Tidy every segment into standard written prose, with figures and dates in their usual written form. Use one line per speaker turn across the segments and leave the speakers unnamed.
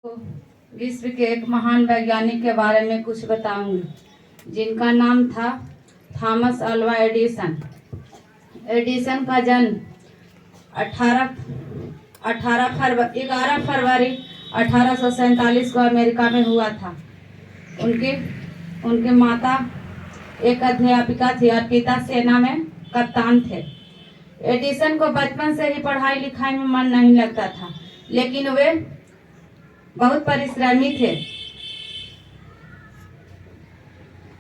को विश्व के एक महान वैज्ञानिक के बारे में कुछ बताऊंगी, जिनका नाम था थॉमस अल्वा एडिसन। एडिसन का जन्म 11 फरवरी 1847 को अमेरिका में हुआ था। उनके माता एक अध्यापिका थी और पिता सेना में कप्तान थे। एडिसन को बचपन से ही पढ़ाई लिखाई में मन नहीं लगता था, लेकिन वे बहुत परिश्रमी थे।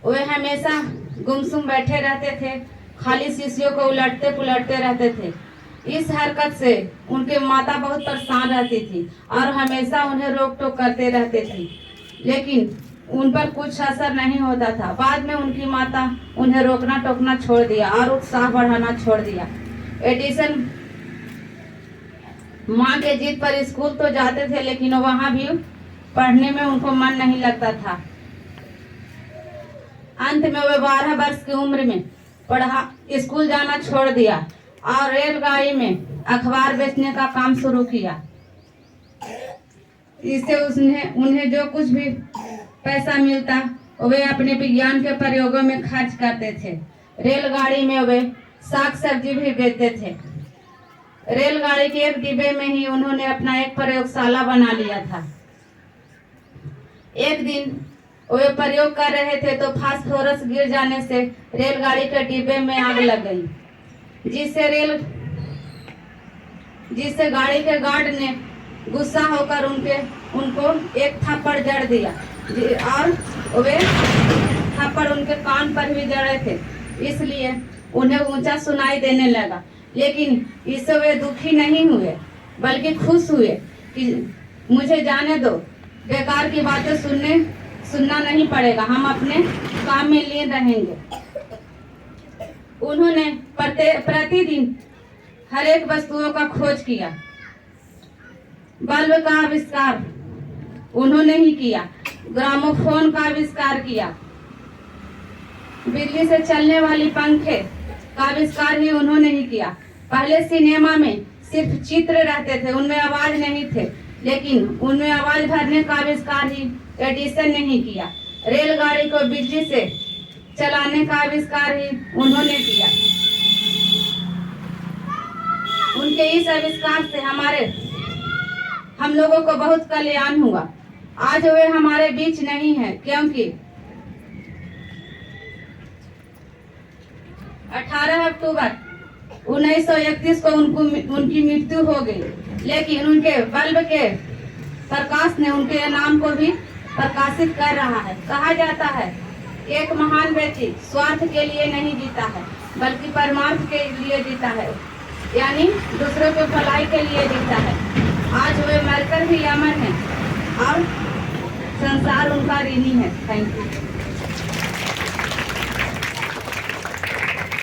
वे हमेशा गुमसुम बैठे रहते थे, खाली शीशियों को उलटते पुलटते रहते थे। इस हरकत से उनके माता बहुत परेशान रहती थी और हमेशा उन्हें रोक टोक करते रहते थे, लेकिन उन पर कुछ असर नहीं होता था। बाद में उनकी माता उन्हें रोकना टोकना छोड़ दिया और उत्साह बढ़ाना छोड़ दिया। एडिसन माँ के जिद पर स्कूल तो जाते थे, लेकिन वहाँ भी पढ़ने में उनको मन नहीं लगता था। अंत में वे 12 वर्ष की उम्र में स्कूल जाना छोड़ दिया और रेलगाड़ी में अखबार बेचने का काम शुरू किया। इससे उन्हें जो कुछ भी पैसा मिलता वे अपने विज्ञान के प्रयोगों में खर्च करते थे। रेलगाड़ी में वे साग सब्जी भी बेचते थे। रेलगाड़ी के एक डिब्बे में ही उन्होंने अपना एक प्रयोगशाला बना लिया था। एक दिन वे प्रयोग कर रहे थे तो फास्फोरस गिर जाने से रेलगाड़ी के डिब्बे में आग लग गई, जिससे गाड़ी के गार्ड ने गुस्सा होकर उनको एक थप्पड़ जड़ दिया और वे थप्पड़ उनके कान पर भी जड़े थे, इसलिए उन्हें ऊंचा सुनाई देने लगा। लेकिन इससे वे दुखी नहीं हुए, बल्कि खुश हुए कि मुझे जाने दो, बेकार की बातें सुनना नहीं पड़ेगा, हम अपने काम में लीन रहेंगे। उन्होंने प्रतिदिन हर एक वस्तुओं का खोज किया। बल्ब का आविष्कार उन्होंने ही किया, ग्रामोफोन का आविष्कार किया, बिजली से चलने वाली पंखे का आविष्कार ही उन्होंने ही किया। पहले सिनेमा में सिर्फ चित्र रहते थे, उनमें आवाज नहीं थे, लेकिन उनमें आवाज भरने का आविष्कार ही एडिसन ने ही किया। रेलगाड़ी को बिजली से चलाने का आविष्कार ही उन्होंने किया। उनके इस आविष्कार से हम लोगों को बहुत कल्याण हुआ। आज वे हमारे बीच नहीं है, क्योंकि 18 अक्टूबर 1931 को उनकी मृत्यु हो गई, लेकिन उनके बल्ब के प्रकाश ने उनके नाम को भी प्रकाशित कर रहा है। कहा जाता है एक महान व्यक्ति स्वार्थ के लिए नहीं जीता है, बल्कि परमार्थ के लिए जीता है, यानी दूसरों के भलाई के लिए जीता है। आज वे मरकर भी अमर हैं और संसार उनका ऋणी है। Thank you.